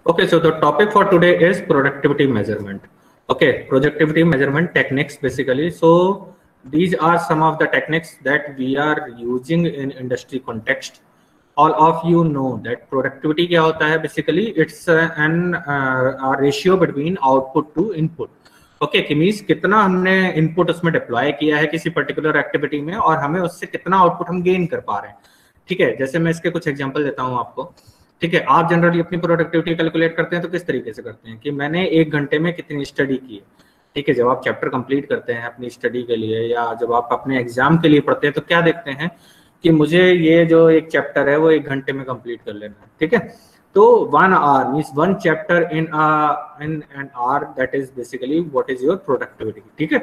Okay, so the topic for today is productivity measurement. Okay, productivity measurement techniques basically. So these are some of the techniques that we are using in industry context. All of you know that productivity क्या होता है basically. It's a ratio between output to input. Okay कि means कितना हमने input उसमें deploy किया है किसी पर्टिकुलर एक्टिविटी में और हमें उससे कितना आउटपुट हम गेन कर पा रहे हैं. ठीक है, जैसे मैं इसके कुछ एग्जांपल देता हूं आपको. ठीक है, आप जनरली अपनी प्रोडक्टिविटी कैलकुलेट करते हैं तो किस तरीके से करते हैं कि मैंने 1 घंटे में कितनी स्टडी की है. ठीक है, जब आप चैप्टर कंप्लीट करते हैं अपनी स्टडी के लिए या जब आप अपने एग्जाम के लिए पढ़ते हैं तो क्या देखते हैं कि मुझे ये जो एक चैप्टर है वो 1 घंटे में कंप्लीट कर लेना है. ठीक है, तो 1 hour means 1 chapter in an hour, that is basically what is your productivity. ठीक है,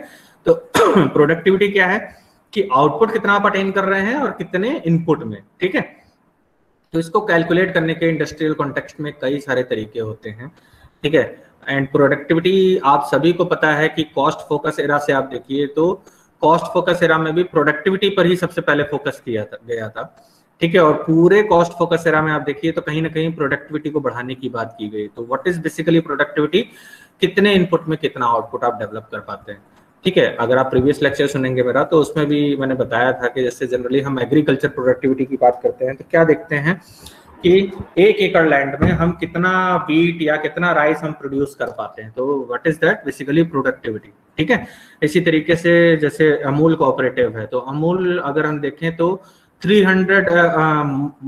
तो प्रोडक्टिविटी क्या है कि आउटपुट कितना आप अटेन कर रहे हैं और कितने इनपुट में. ठीक है, तो इसको कैलकुलेट करने के इंडस्ट्रियल कॉन्टेक्स्ट में कई सारे तरीके होते हैं. ठीक है, एंड प्रोडक्टिविटी आप सभी को पता है कि कॉस्ट फोकस एरा से आप देखिए तो कॉस्ट फोकस एरा में भी प्रोडक्टिविटी पर ही सबसे पहले फोकस किया गया था. ठीक है, और पूरे कॉस्ट फोकस एरा में आप देखिए तो कहीं ना कहीं प्रोडक्टिविटी को बढ़ाने की बात की गई. तो व्हाट इज बेसिकली प्रोडक्टिविटी, कितने इनपुट में कितना आउटपुट आप डेवलप कर पाते हैं. ठीक है, अगर आप प्रीवियस लेक्चर सुनेंगे मेरा तो उसमें भी मैंने बताया था कि जैसे जनरली हम एग्रीकल्चर प्रोडक्टिविटी की बात करते हैं तो क्या देखते हैं कि 1 एकड़ लैंड में हम कितना वीट या कितना राइस हम प्रोड्यूस कर पाते हैं. तो what is that basically productivity. ठीक है, इसी तरीके से जैसे अमूल कोऑपरेटिव है तो अमूल अगर हम देखें तो 300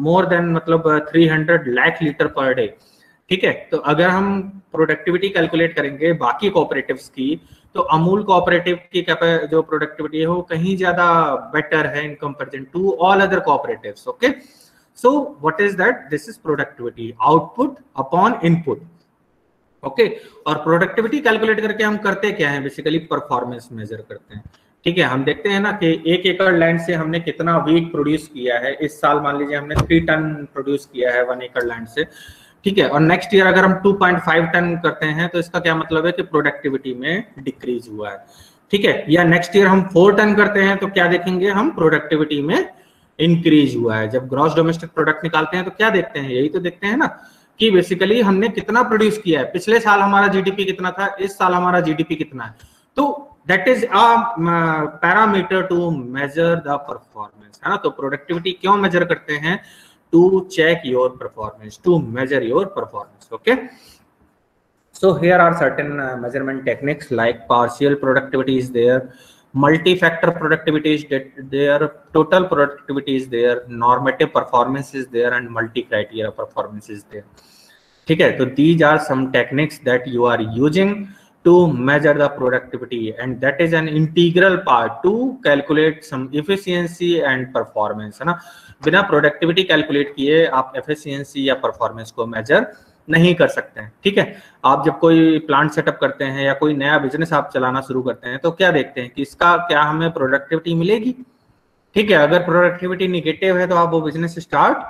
मोर देन मतलब 300 लाख लीटर पर डे. ठीक है, तो अगर हम प्रोडक्टिविटी कैलकुलेट करेंगे बाकी कोऑपरेटिव्स की तो अमूल कोऑपरेटिव की जो प्रोडक्टिविटी है वो कहीं ज्यादा बेटर है in comparison to all other cooperatives. Okay, so what is that, this is productivity, output upon input. Okay, और प्रोडक्टिविटी कैलकुलेट करके हम करते क्या है बेसिकली परफॉर्मेंस मेजर करते हैं. ठीक है, हम देखते हैं ना कि 1 एकड़ लैंड से हमने कितना वीट प्रोड्यूस किया है. इस साल मान लीजिए हमने 3 टन प्रोड्यूस किया है 1 एकड़ लैंड से. ठीक है, और नेक्स्ट ईयर अगर हम 2.5 टन करते हैं तो इसका क्या मतलब है कि प्रोडक्टिविटी में डिक्रीज हुआ है. ठीक है, या नेक्स्ट ईयर हम 4 टन करते हैं तो क्या देखेंगे हम, प्रोडक्टिविटी में इंक्रीज हुआ है. जब ग्रॉस डोमेस्टिक प्रोडक्ट निकालते हैं तो क्या देखते हैं, यही तो देखते हैं ना कि बेसिकली हमने कितना प्रोड्यूस किया है. पिछले साल हमारा जीडीपी कितना था, इस साल हमारा जीडीपी कितना है. तो that is a parameter to measure the performance, है ना. तो प्रोडक्टिविटी क्यों मेजर करते हैं, to check your performance, to measure your performance. Okay, so here are certain measurement techniques like partial productivity is there, multi-factor productivity is there, total productivity is there, normative performance is there, and multi-criteria performance is there. ठीक है, तो these are some techniques that you are using to measure the productivity, and that is an integral part to calculate some efficiency and performance, है ना. बिना productivity calculate किए आप efficiency या performance को मेजर नहीं कर सकते हैं. ठीक है, आप जब कोई प्लांट सेटअप करते हैं या कोई नया बिजनेस आप चलाना शुरू करते हैं तो क्या देखते हैं कि इसका क्या हमें प्रोडक्टिविटी मिलेगी. ठीक है, अगर प्रोडक्टिविटी निगेटिव है तो आप वो बिजनेस स्टार्ट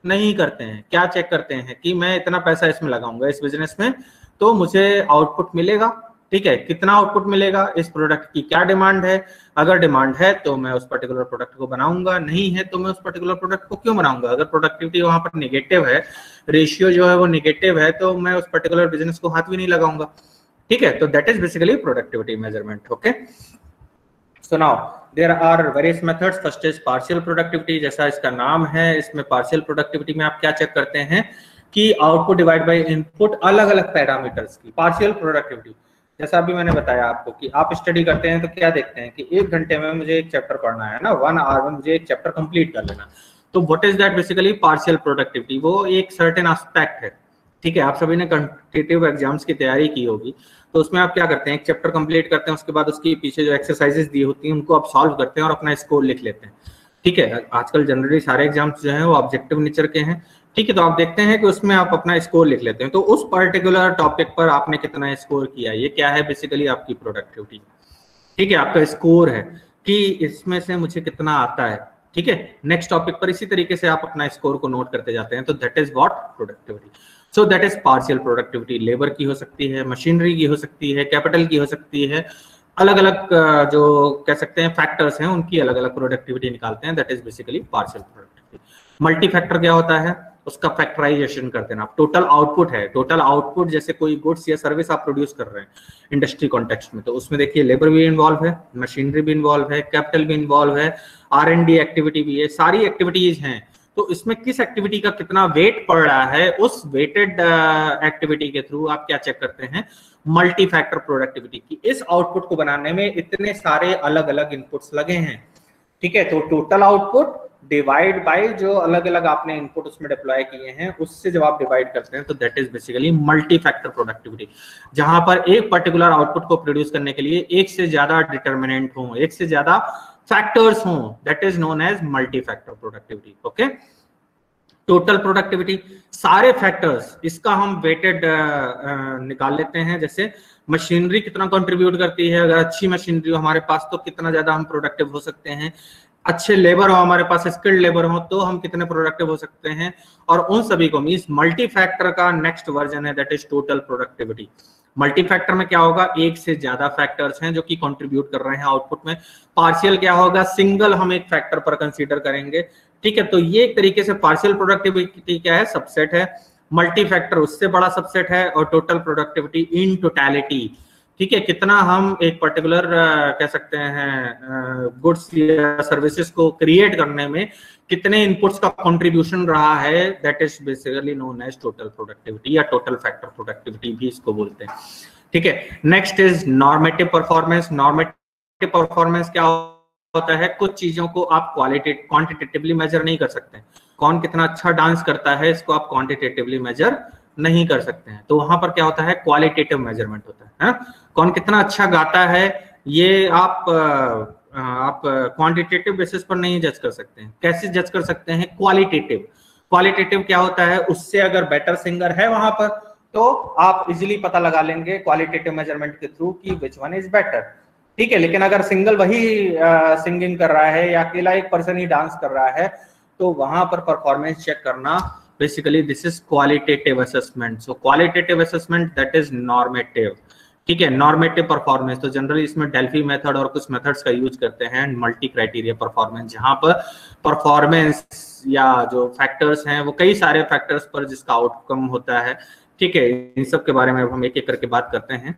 नहीं करते हैं. क्या चेक करते हैं कि मैं इतना पैसा इसमें लगाऊंगा इस बिजनेस में तो मुझे आउटपुट मिलेगा. ठीक है, कितना आउटपुट मिलेगा, इस प्रोडक्ट की क्या डिमांड है, अगर डिमांड है तो मैं उस पर्टिकुलर प्रोडक्ट को बनाऊंगा, नहीं है तो मैं उस पर्टिकुलर प्रोडक्ट को क्यों बनाऊंगा. अगर प्रोडक्टिविटी वहां पर नेगेटिव है, रेशियो जो है वो नेगेटिव है तो मैं उस पर्टिकुलर बिजनेस को हाथ भी नहीं लगाऊंगा. ठीक है, तो that is basically productivity measurement. Okay, so now there are various methods. First is partial productivity. जैसा इसका नाम है, इसमें पार्शियल प्रोडक्टिविटी में आप क्या चेक करते हैं कि आउटपुट डिवाइड बाय इनपुट अलग अलग पैरामीटर्स की पार्शियल प्रोडक्टिविटी. जैसा अभी मैंने बताया आपको कि आप स्टडी करते हैं तो क्या देखते हैं कि 1 घंटे में मुझे एक चैप्टर पढ़ना है ना, 1 आवर में मुझे एक चैप्टर कंप्लीट कर लेना. तो what is that basically partial productivity, वो एक सर्टेन एस्पेक्ट है. ठीक है, आप सभी ने कॉम्पिटिटिव एग्जाम्स की तैयारी की होगी तो उसमें आप क्या करते हैं, एक चैप्टर कंप्लीट करते हैं, उसके बाद उसकी पीछे जो एक्सरसाइजेस दी होती हैं उनको आप सॉल्व करते हैं और अपना स्कोर लिख लेते हैं. ठीक है, आजकल जनरली सारे एग्जाम्स जो हैं वो ऑब्जेक्टिव नेचर के हैं. ठीक है, तो आप देखते हैं कि उसमें आप अपना स्कोर लिख लेते हैं. तो उस पर्टिकुलर टॉपिक पर आपने कितना स्कोर किया, ये क्या है बेसिकली आपकी प्रोडक्टिविटी. ठीक है, आपका स्कोर है कि इसमें से मुझे कितना आता है. ठीक है, नेक्स्ट टॉपिक पर इसी तरीके से आप अपना स्कोर को नोट करते जाते हैं. तो that is what productivity. So that is partial productivity. Labour की हो सकती है, मशीनरी की हो सकती है, कैपिटल की हो सकती है, अलग अलग जो कह सकते हैं फैक्टर्स हैं उनकी अलग अलग प्रोडक्टिविटी निकालते हैं. That is basically partial productivity. Multi factor क्या होता है, उसका फैक्टराइजेशन कर देना। टोटल आउटपुट है, टोटल आउटपुट जैसे कोई गुड्स या सर्विस आप प्रोड्यूस कर रहे हैं इंडस्ट्री कॉन्टेक्स्ट में, तो उसमें देखिए लेबर भी इन्वॉल्व है, मशीनरी भी इन्वॉल्व है, कैपिटल भी इन्वॉल्व है, R&D एक्टिविटी भी है, सारी एक्टिविटीज हैं। तो इसमें किस एक्टिविटी का कितना वेट पड़ रहा है, उस वेटेड एक्टिविटी के थ्रू आप क्या चेक करते हैं, मल्टी फैक्टर प्रोडक्टिविटी की। इस आउटपुट को बनाने में इतने सारे अलग अलग इनपुट्स लगे हैं, ठीक है। तो टोटल आउटपुट डिवाइड बाय जो अलग अलग आपने इनपुट उसमें डिप्लॉय किए हैं, उससे जब आप डिवाइड करते हैं तो that is basically multi factor productivity, जहां पर एक पर्टिकुलर आउटपुट को प्रोड्यूस करने के लिए एक से ज्यादा डिटर्मिनेंट हो, एक से ज्यादा फैक्टर्स हों, that is known as multi factor productivity. Okay, total productivity सारे फैक्टर्स, इसका हम वेटेड निकाल लेते हैं। जैसे मशीनरी कितना कंट्रीब्यूट करती है, अगर अच्छी मशीनरी हो हमारे पास तो कितना ज्यादा हम प्रोडक्टिव हो सकते हैं, अच्छे लेबर हो हमारे पास, स्किल्ड लेबर हो तो हम कितने प्रोडक्टिव हो सकते हैं, और उन सभी को मींस मल्टी फैक्टर का नेक्स्ट वर्जन है that is total productivity. Multi factor में क्या होगा, एक से ज्यादा फैक्टर्स हैं जो कि कंट्रीब्यूट कर रहे हैं आउटपुट में। पार्शियल क्या होगा, सिंगल हम एक फैक्टर पर कंसीडर करेंगे, ठीक है। तो ये एक तरीके से पार्शियल प्रोडक्टिविटी क्या है, सबसेट है, मल्टी फैक्टर उससे बड़ा सबसेट है, और टोटल प्रोडक्टिविटी इन टोटलिटी, ठीक है, कितना हम एक पर्टिकुलर कह सकते हैं गुड्स या सर्विसेज को क्रिएट करने में कितने इनपुट्स का कंट्रीब्यूशन रहा है, that is basically known as total productivity या टोटल फैक्टर प्रोडक्टिविटी भी इसको बोलते हैं, ठीक है। Next is normative performance. Normative performance क्या होता है, कुछ चीजों को आप क्वांटिटेटिवली मेजर नहीं कर सकते। कौन कितना अच्छा डांस करता है इसको आप क्वांटिटेटिवली मेजर नहीं कर सकते हैं, तो वहां पर क्या होता है, क्वालिटेटिव मेजरमेंट होता है। कौन कितना अच्छा गाता है ये आप क्वांटिटेटिव बेसिस पर नहीं जज कर सकते हैं। कैसे जज कर सकते हैं, क्वालिटेटिव। क्वालिटेटिव क्या होता है, उससे अगर बेटर सिंगर है वहां पर तो आप इजीली पता लगा लेंगे क्वालिटेटिव मेजरमेंट के थ्रू कि विच वन इज बेटर, ठीक है। लेकिन अगर सिंगल वही सिंगिंग कर रहा है या अकेला एक पर्सन ही डांस कर रहा है तो वहां पर परफॉर्मेंस चेक करना, basically this is qualitative assessment. So qualitative assessment that is normative, ठीक है। नॉर्मेटिव परफॉर्मेंस तो जनरली इसमें डेल्फी मेथड और कुछ मेथड्स का यूज करते हैं, मल्टी क्राइटेरिया परफॉर्मेंस, जहां पर परफॉर्मेंस या जो फैक्टर्स हैं वो कई सारे फैक्टर्स पर जिसका आउटकम होता है, ठीक है। इन सब के बारे में हम एक एक करके बात करते हैं।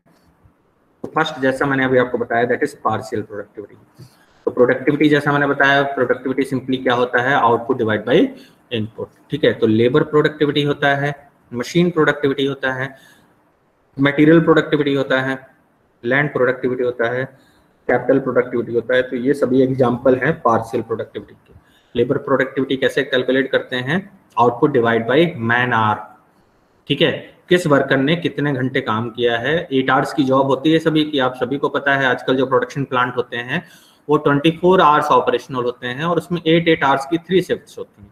तो फर्स्ट जैसा मैंने अभी आपको बताया दैट इज पार्शियल प्रोडक्टिविटी। तो प्रोडक्टिविटी जैसा मैंने बताया, प्रोडक्टिविटी सिंपली क्या होता है, आउटपुट डिवाइड बाय इनपुट, ठीक है। तो लेबर प्रोडक्टिविटी होता है, मशीन प्रोडक्टिविटी होता है, मटेरियल प्रोडक्टिविटी होता है, लैंड प्रोडक्टिविटी होता है, कैपिटल प्रोडक्टिविटी होता है। तो ये सभी एग्जांपल हैं पार्शियल प्रोडक्टिविटी के। लेबर प्रोडक्टिविटी कैसे कैलकुलेट करते हैं, output divide by man hour, ठीक है। किस वर्कर ने कितने घंटे काम किया है। 8 आवर्स की जॉब होती है सभी की, आप सभी को पता है। आजकल जो प्रोडक्शन प्लांट होते हैं वो 24 आवर्स ऑपरेशनल होते हैं और उसमें 8 आवर्स की 3 शिफ्ट्स होती हैं,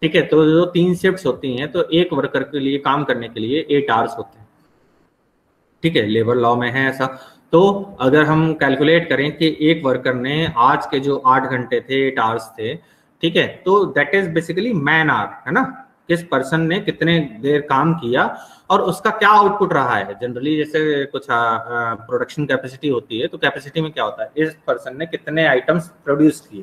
ठीक है। तो जो 3 शिफ्ट्स होती हैं तो एक वर्कर के लिए काम करने के लिए 8 आवर्स होते हैं, ठीक है। लेबर लॉ में है ऐसा। तो अगर हम कैलकुलेट करें कि एक वर्कर ने आज के जो 8 घंटे थे, 8 आवर्स थे, ठीक है, तो that is basically man hour, है ना। किस पर्सन ने कितने देर काम किया और उसका क्या आउटपुट रहा है। जनरली जैसे कुछ प्रोडक्शन कैपेसिटी होती है, तो कैपेसिटी में क्या होता है, इस पर्सन ने कितने आइटम्स प्रोड्यूस किए,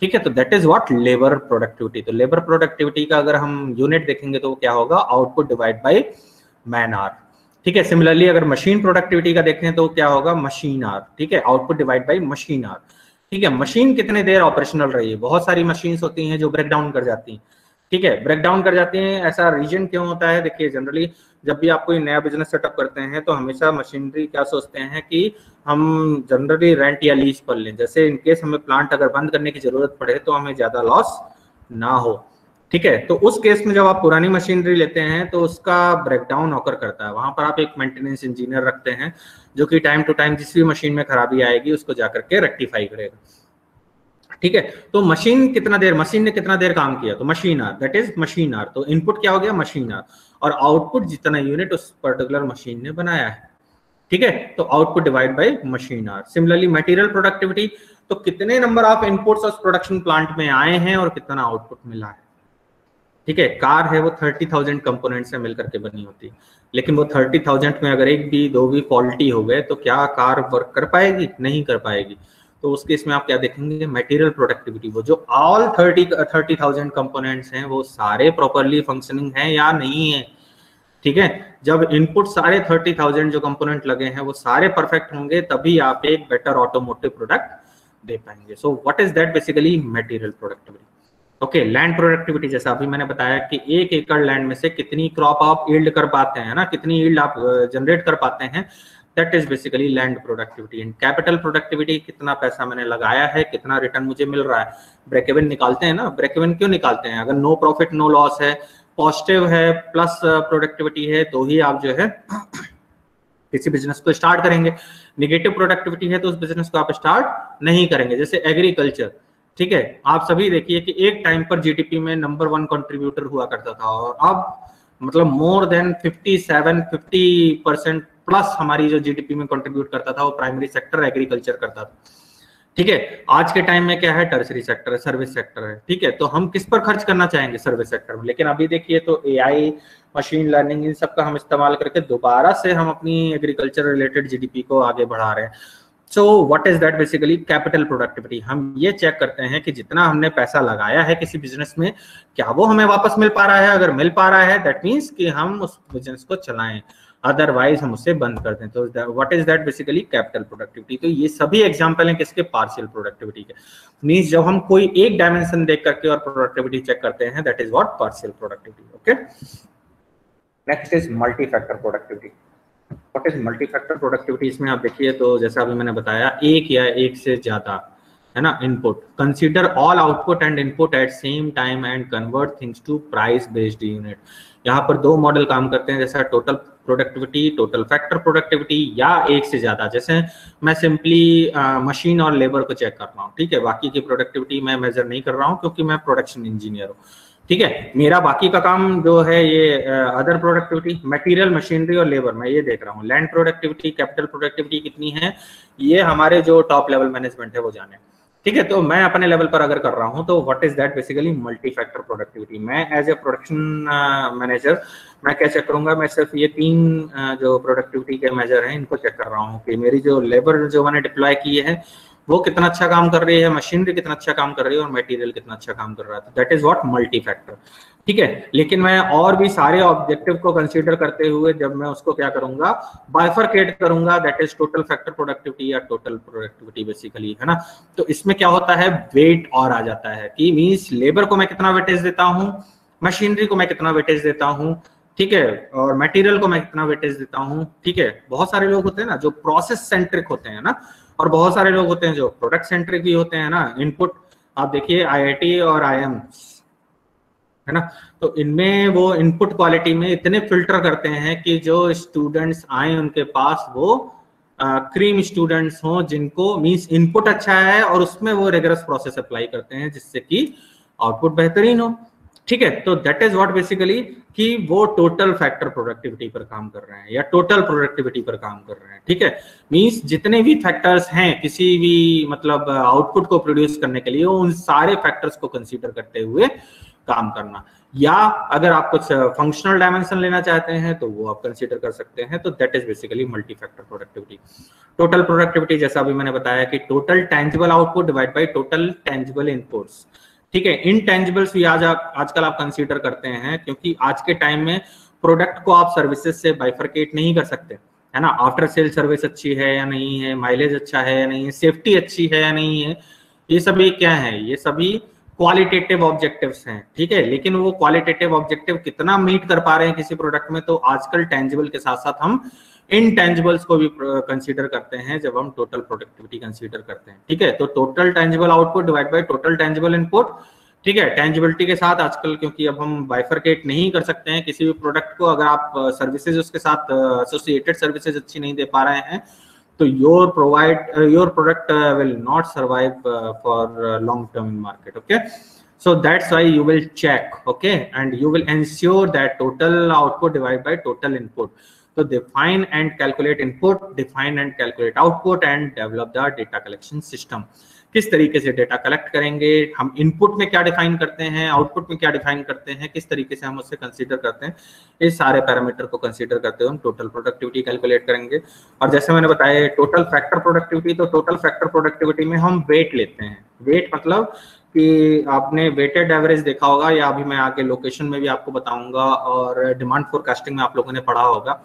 ठीक है। तो that is what labour productivity. तो लेबर प्रोडक्टिविटी का अगर हम यूनिट देखेंगे तो क्या होगा, output divide by man hour, ठीक है। सिमिलरली अगर मशीन प्रोडक्टिविटी का देखें तो क्या होगा, मशीन आवर, ठीक है, output divide by machine our, ठीक है। मशीन कितने देर ऑपरेशनल रही है। बहुत सारी मशीन्स होती हैं जो ब्रेक डाउन कर जाती हैं, ठीक है, ब्रेक डाउन कर जाती हैं। ऐसा रीजन क्यों होता है, देखिए जनरली जब भी आप कोई नया बिजनेस सेटअप करते हैं तो हमेशा मशीनरी क्या सोचते हैं कि हम जनरली रेंट या लीज पर लें, जैसे इनकेस हमें प्लांट अगर बंद करने की जरूरत पड़े तो हमें ज्यादा लॉस ना हो, ठीक है। तो उस केस में जब आप पुरानी मशीनरी लेते हैं तो उसका ब्रेकडाउन ऑकर करता है। वहां पर आप एक मेंटेनेंस इंजीनियर रखते हैं जो कि टाइम टू टाइम जिस भी मशीन में खराबी आएगी उसको जाकर के रेक्टिफाई करेगा, ठीक है। तो मशीन ने कितना देर काम किया, तो machine our, that is machine our. तो इनपुट क्या हो गया, मशीन आवर, और आउटपुट जितना यूनिट उस पर्टिकुलर मशीन ने बनाया है, ठीक है। तो output divide by machine our. Similarly material productivity, तो कितने नंबर ऑफ इनपुट्स उस प्रोडक्शन प्लांट में आए हैं और कितना आउटपुट मिला है, ठीक है। कार है वो 30,000 कंपोनेंट से मिलकर के बनी होती है, लेकिन वो 30,000 में अगर एक भी दो भी फॉल्टी हो गए तो क्या कार वर्क कर पाएगी, नहीं कर पाएगी। तो उस केस में आप क्या देखेंगे, मटेरियल प्रोडक्टिविटी, वो जो ऑल 30,000 कंपोनेंट्स हैं वो सारे प्रॉपरली फंक्शनिंग हैं या नहीं है। ठीक है, जब इनपुट सारे 30,000 जो कंपोनेंट लगे हैं वो सारे परफेक्ट होंगे तभी आप एक बेटर ऑटोमोटिव प्रोडक्ट दे पाएंगे। सो what is that, basically material productivity. Okay, land productivity, जैसा अभी मैंने बताया कि 1 एकड़ लैंड में से कितनी क्रॉप आप यील्ड कर पाते हैं ना, कितनी यील्ड आप जनरेट कर पाते हैं, that is basically land productivity. And capital productivity, कितना पैसा मैंने लगाया है, कितना रिटर्न मुझे मिल रहा है। ब्रेक इवन निकालते हैं ना, ब्रेक इवन क्यों निकालते हैं, अगर नो प्रॉफिट नो लॉस है, पॉजिटिव है, प्लस प्रोडक्टिविटी है, तो ही आप जो है किसी बिजनेस को स्टार्ट करेंगे। निगेटिव प्रोडक्टिविटी है तो उस बिजनेस को आप स्टार्ट नहीं करेंगे। जैसे एग्रीकल्चर, ठीक है, आप सभी देखिए कि एक टाइम पर जीडीपी में नंबर 1 कंट्रीब्यूटर हुआ करता था और अब मतलब मोर देन 50% प्लस हमारी जो जीडीपी में कंट्रीब्यूट करता था वो प्राइमरी सेक्टर एग्रीकल्चर करता था। ठीक है, आज के टाइम में क्या है, टर्सरी सेक्टर है, सर्विस सेक्टर है। ठीक है, तो हम किस पर खर्च करना चाहेंगे, सर्विस सेक्टर में। लेकिन अभी देखिए तो एआई, मशीन लर्निंग, इन सब का हम इस्तेमाल करके दोबारा से हम अपनी एग्रीकल्चर रिलेटेड जीडीपी को आगे बढ़ा रहे हैं। सो what is that, basically capital productivity. हम ये चेक करते हैं कि जितना हमने पैसा लगाया है किसी बिजनेस में, क्या वो हमें वापस मिल पा रहा है। अगर मिल पा रहा है दैट मीन्स कि हम उस बिजनेस को चलाएं, अदरवाइज हम उसे बंद कर दें। तो what is that, basically capital productivity. तो ये सभी एग्जांपल हैं किसके, पार्शियल प्रोडक्टिविटी के। मींस जब हम कोई एक डायमेंशन देख करके और प्रोडक्टिविटी चेक करते हैं, that is what, partial productivity. Okay, next is multi factor productivity. What is multi factor productivity, इसमें आप देखिए तो जैसा अभी मैंने बताया, एक या एक से ज्यादा है ना input, consider all output and input at same time and convert things to price based unit. यहाँ पर 2 मॉडल काम करते हैं, जैसा total productivity, total factor productivity, या एक से ज्यादा। जैसे मैं सिंपली मशीन और लेबर को चेक कर रहा हूँ, ठीक है, बाकी की प्रोडक्टिविटी मैं मेजर नहीं कर रहा हूँ क्योंकि मैं प्रोडक्शन इंजीनियर हूँ। ठीक है, मेरा बाकी का काम जो है ये अदर प्रोडक्टिविटी, मटेरियल, मशीनरी और लेबर, मैं ये देख रहा हूँ। लैंड प्रोडक्टिविटी, कैपिटल प्रोडक्टिविटी कितनी है, ये हमारे जो टॉप लेवल मैनेजमेंट है वो जाने। ठीक है, तो मैं अपने लेवल पर अगर कर रहा हूं तो what is that, basically multi factor productivity. मैं एज ए प्रोडक्शन मैनेजर मैं क्या चेक करूंगा, मैं सिर्फ ये 3 जो प्रोडक्टिविटी के मेजर हैं इनको चेक कर रहा हूँ कि मेरी जो लेबर जो मैंने डिप्लॉय की है वो कितना अच्छा काम कर रही है, मशीनरी कितना अच्छा काम कर रही है और मटेरियल कितना अच्छा काम कर रहा है। That is what, multi factor. ठीक है, लेकिन मैं और भी सारे ऑब्जेक्टिव को कंसीडर करते हुए जब मैं उसको क्या करूंगा, बाइफरकेट करूंगा, that is total factor productivity या टोटल प्रोडक्टिविटी बेसिकली, है ना। तो इसमें क्या होता है, वेट और आ जाता है कि मींस लेबर को मैं कितना वेटेज देता हूँ, मशीनरी को मैं कितना वेटेज देता हूँ, ठीक है, और मटेरियल को मैं कितना वेटेज देता हूँ। ठीक है, बहुत सारे लोग होते हैं ना जो प्रोसेस सेंट्रिक होते हैं ना, और बहुत सारे लोग होते हैं जो प्रोडक्ट सेंट्रिक भी होते हैं ना। इनपुट आप देखिए आईआईटी और आईएम, है ना, तो इनमें वो इनपुट क्वालिटी में इतने फिल्टर करते हैं कि जो स्टूडेंट्स आए उनके पास वो क्रीम स्टूडेंट्स हों, जिनको मींस इनपुट अच्छा है और उसमें वो रिगरस प्रोसेस अप्लाई करते हैं जिससे कि आउटपुट बेहतरीन हो। ठीक है, तो दैट इज व्हाट, बेसिकली कि वो टोटल फैक्टर प्रोडक्टिविटी पर काम कर रहे हैं या टोटल प्रोडक्टिविटी पर काम कर रहे हैं। ठीक है, मींस जितने भी फैक्टर्स हैं किसी भी मतलब आउटपुट को प्रोड्यूस करने के लिए, उन सारे फैक्टर्स को कंसीडर करते हुए काम करना। या अगर आप कुछ फंक्शनल डायमेंशन लेना चाहते हैं तो वो आप कंसीडर कर सकते हैं। तो that is basically multi factor productivity. Total productivity जैसा अभी मैंने बताया कि total tangible output divide by total tangible inputs. ठीक है, इनटेंजिबल्स भी आजकल आप कंसीडर करते हैं क्योंकि आज के टाइम में प्रोडक्ट को आप सर्विसेज से बाइफरकेट नहीं कर सकते, है ना। आफ्टर सेल सर्विस अच्छी है या नहीं है, माइलेज अच्छा है या नहीं है, सेफ्टी अच्छी है या नहीं है, ये सभी क्या है, ये सभी क्वालिटेटिव ऑब्जेक्टिव्स हैं। ठीक है, लेकिन वो क्वालिटेटिव ऑब्जेक्टिव कितना मीट कर पा रहे हैं किसी प्रोडक्ट में, तो आजकल टेंजिबल के साथ साथ हम इनटेंजिबल्स को भी कंसीडर करते हैं जब हम टोटल प्रोडक्टिविटी कंसीडर करते हैं। ठीक है, तो total tangible output divide by total tangible input. ठीक है, टेंजिबिलिटी के साथ आजकल क्योंकि अब हम बाइफरकेट नहीं कर सकते हैं किसी भी प्रोडक्ट को, अगर आप सर्विसेज उसके साथ एसोसिएटेड सर्विसेज अच्छी नहीं दे पा रहे हैं तो your product will not survive for long term in market. Okay, so that's why you will check, okay, and you will ensure that total output divided by total input. So define and calculate input, define and calculate output, and develop the data collection system. किस तरीके से data collect करेंगे, हम input में क्या define करते हैं, output में क्या डिफाइन करते हैं, किस तरीके से हम उससे कंसीडर करते हैं, इस सारे पैरामीटर को कंसीडर करते हुए हम टोटल प्रोडक्टिविटी कैलकुलेट करेंगे। और जैसे मैंने बताया टोटल फैक्टर प्रोडक्टिविटी, तो टोटल फैक्टर प्रोडक्टिविटी में हम वेट लेते हैं। वेट मतलब कि आपने वेटेड एवरेज देखा होगा, या अभी मैं आगे लोकेशन में भी आपको बताऊंगा, और डिमांड फोरकास्टिंग में आप लोगों ने पढ़ा होगा,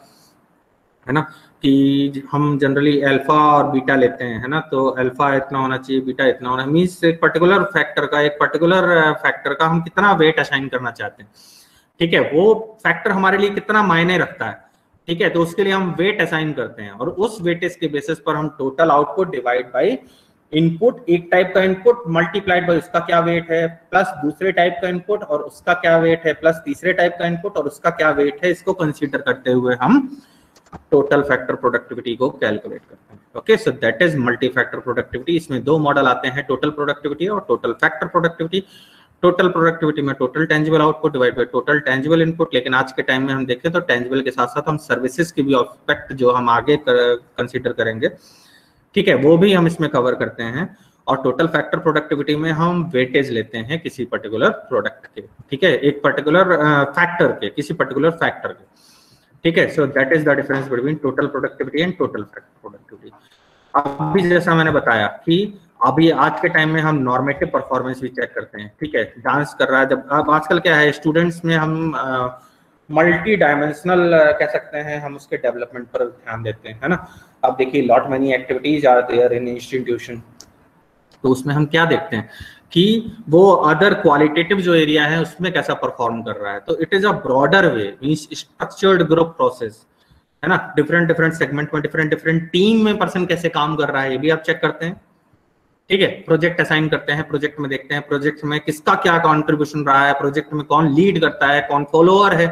है ना, कि हम जनरली अल्फा और बीटा लेते हैं, है ना। तो अल्फा इतना होना चाहिए, बीटा इतना होना, मींस एक पर्टिकुलर फैक्टर का हम कितना वेट असाइन करना चाहते हैं, ठीक है, वो फैक्टर हमारे लिए कितना मायने रखता है, ठीक है। तो उसके लिए हम वेट असाइन करते हैं, और उस वेटेज के बेसिस पर हम total output divide by input, एक टाइप का इनपुट मल्टीप्लाइड बाय उसका क्या वेट है, प्लस दूसरे टाइप का इनपुट और उसका क्या वेट है, प्लस तीसरे टाइप का इनपुट और उसका क्या वेट है, इसको कंसीडर करते हुए हम टोटल फैक्टर प्रोडक्टिविटी को कैलकुलेट करते हैं। Okay, so that is multi factor productivity. इसमें दो मॉडल आते हैं, टोटल प्रोडक्टिविटी और total factor productivity. Total productivity में total tangible output divide by total tangible input, लेकिन आज के टाइम में हम देखें तो टेंजिबल के साथ साथ हम सर्विसेज की भी एस्पेक्ट जो हम आगे कंसीडर करेंगे, ठीक है, वो भी हम इसमें कवर करते हैं। और टोटल फैक्टर प्रोडक्टिविटी में हम वेटेज लेते हैं किसी पर्टिकुलर प्रोडक्ट के, ठीक है, एक पर्टिकुलर फैक्टर के, किसी पर्टिकुलर फैक्टर के, ठीक है। सो that is the difference between total productivity and total factor productivity. अभी जैसा मैंने बताया कि अभी आज के टाइम में हम नॉर्मेटिव परफॉर्मेंस भी चेक करते हैं, ठीक है, डांस कर रहा है जब, अब आजकल क्या है स्टूडेंट्स में हम मल्टी डायमेंशनल कह सकते हैं, हम उसके डेवलपमेंट पर ध्यान देते हैं, है ना। अब देखिए lot many activities are there in institution, तो उसमें हम क्या देखते हैं कि वो अदर क्वालिटेटिव जो एरिया है उसमें कैसा परफॉर्म कर रहा है। तो it is a broader way, means structured group process, है ना, डिफरेंट सेगमेंट में डिफरेंट टीम में पर्सन कैसे काम कर रहा है, ये भी आप चेक करते हैं, ठीक है। प्रोजेक्ट असाइन करते हैं, प्रोजेक्ट में देखते हैं प्रोजेक्ट में किसका क्या कंट्रीब्यूशन रहा है, प्रोजेक्ट में कौन लीड करता है, कौन फॉलोअर है,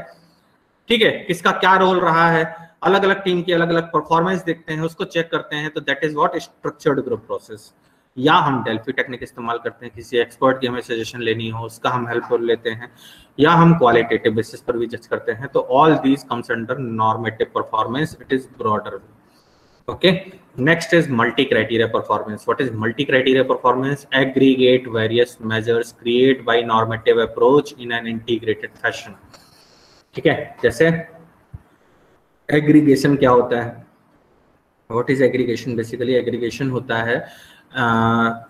ठीक है, किसका क्या रोल रहा है, अलग अलग टीम की अलग अलग परफॉर्मेंस देखते हैं, उसको चेक करते हैं। तो that is what structured group process. या हम डेल्फी टेक्निक इस्तेमाल करते हैं, किसी एक्सपर्ट की हमें सजेशन लेनी हो उसका हम हेल्प लेते हैं, या हम क्वालिटेटिव बेसिस पर भी जज करते हैं। तो all these comes under normative performance, it is broader. Okay, next is multi-criteria performance. What is multi-criteria performance? Aggregate various measures created by normative approach in an integrated fashion. ठीक है, जैसे aggregation क्या होता है, what is aggregation? Basically aggregation होता है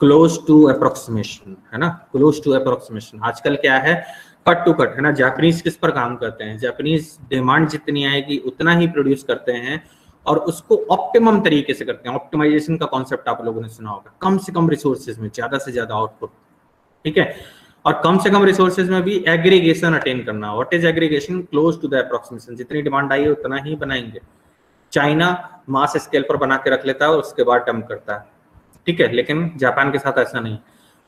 close to approximation, है ना, क्लोज टू अप्रोक्सीमेशन। आजकल क्या है, कट टू कट, है ना। जापानीज किस पर काम करते हैं, जापानीज डिमांड जितनी आएगी उतना ही प्रोड्यूस करते हैं और उसको ऑप्टिमम तरीके से करते हैं। ऑप्टिमाइजेशन का कॉन्सेप्ट आप लोगों ने सुना होगा, कम से कम रिसोर्सेज में ज्यादा से ज्यादा आउटपुट, ठीक है, और कम से कम रिसोर्सेज में भी एग्रीगेशन अटेन करना। What is aggregation? Close to the approximation, जितनी डिमांड आई है उतना ही बनाएंगे। चाइना मास स्केल पर बना के रख लेता है और उसके बाद डंप करता है, ठीक है, लेकिन जापान के साथ ऐसा नहीं,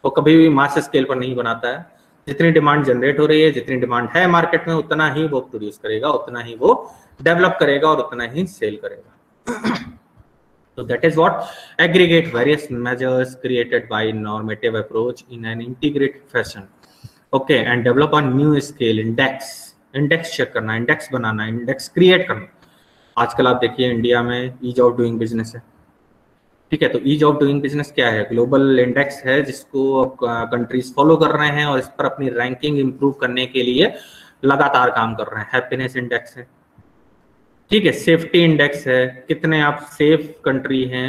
वो कभी भी मास स्केल पर नहीं बनाता है। जितनी डिमांड जनरेट हो रही है, जितनी डिमांड है मार्केट में, उतना ही वो प्रोड्यूस करेगा, उतना ही वो डेवलप करेगा और उतना ही सेल करेगा। So that is what aggregate various measures created by normative approach in an integrated fashion. Okay, and develop a new scale index, index check करना, index बनाना, index create करना। आजकल आप देखिए इंडिया में ईज ऑफ डूइंग बिजनेस है, ठीक है। तो ईज ऑफ डूइंग बिजनेस क्या है? ग्लोबल इंडेक्स है जिसको कंट्रीज फॉलो कर रहे हैं और इस पर अपनी रैंकिंग इंप्रूव करने के लिए लगातार काम कर रहे हैं। हैप्पीनेस इंडेक्स है, ठीक है, सेफ्टी इंडेक्स है, कितने आप सेफ कंट्री हैं,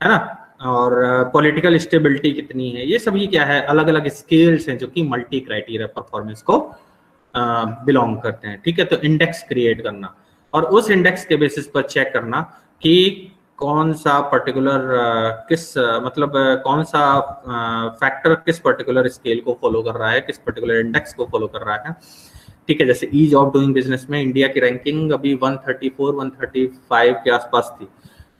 है ना, और पॉलिटिकल स्टेबिलिटी कितनी है, ये सभी क्या है, अलग अलग स्केल्स हैं जो कि मल्टी क्राइटेरिया परफॉर्मेंस को बिलोंग करते हैं, ठीक है। तो इंडेक्स क्रिएट करना और उस इंडेक्स के बेसिस पर चेक करना कि कौन सा पर्टिकुलर कौन सा फैक्टर किस पर्टिकुलर स्केल को फॉलो कर रहा है, किस पर्टिकुलर इंडेक्स को फॉलो कर रहा है, ठीक है। जैसे ईज ऑफ डूइंग बिजनेस में इंडिया की रैंकिंग अभी 134 135 के आसपास थी,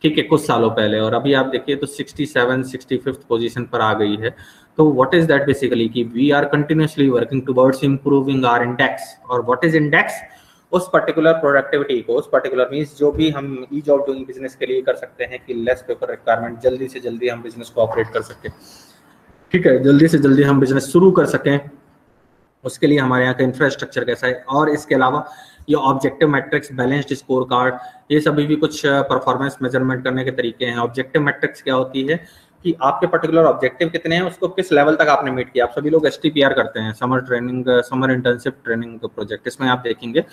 ठीक है, कुछ सालों पहले, और अभी आप देखिए तो 67 65th पोजीशन पर आ गई है। तो व्हाट इज दैट? बेसिकली कि we are continuously working towards improving our index. और व्हाट इज इंडेक्स? उस पर्टिकुलर प्रोडक्टिविटी को, उस पर्टिकुलर मींस जो भी हम ईज ऑफ डूइंग बिजनेस के लिए कर सकते हैं कि लेस पेपर रिक्वायरमेंट, जल्दी से जल्दी हम बिजनेस को ऑपरेट कर सकें, ठीक है, जल्दी से जल्दी हम बिजनेस शुरू कर सकें, उसके लिए हमारे यहाँ का इंफ्रास्ट्रक्चर कैसा है। और इसके अलावा ये objective matrix, balanced score card, ये सभी भी कुछ परफॉर्मेंस मेजरमेंट करने के तरीके हैं। ऑब्जेक्टिव मैट्रिक्स क्या होती है कि आपके पर्टिकुलर ऑब्जेक्टिव कितने हैं, उसको किस लेवल तक आपने मीट किया। आप सभी लोग STPR करते हैं, summer training, summer internship training project. इसमें आप देखेंगे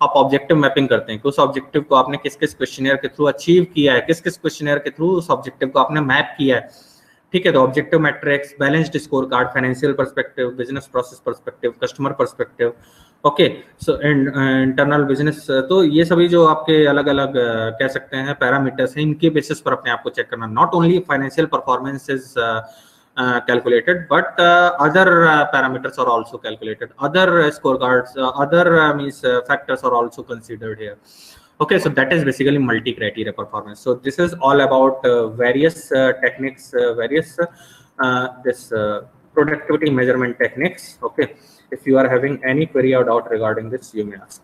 आप ऑब्जेक्टिव मैपिंग करते हैं कि उस ऑब्जेक्टिव को आपने किस किस क्वेश्चनियर के थ्रू अचीव किया है, किस किस क्वेश्चनियर के थ्रू उस ऑब्जेक्टिव को आपने मैप किया है। ठीक है, तो objective matrix, balanced score card, financial perspective, business process perspective, customer perspective, okay. So internal business, तो ये सभी जो आपके अलग अलग कह सकते हैं पैरामीटर्स हैं, इनके बेसिस पर अपने आप को चेक करना। Not only financial performance is calculated, but other parameters are also calculated, other scorecards, other means factors are also considered here. Okay, so that is basically multi-criteria performance. So this is all about various techniques, various this productivity measurement techniques. Okay, if you are having any query or doubt regarding this, you may ask.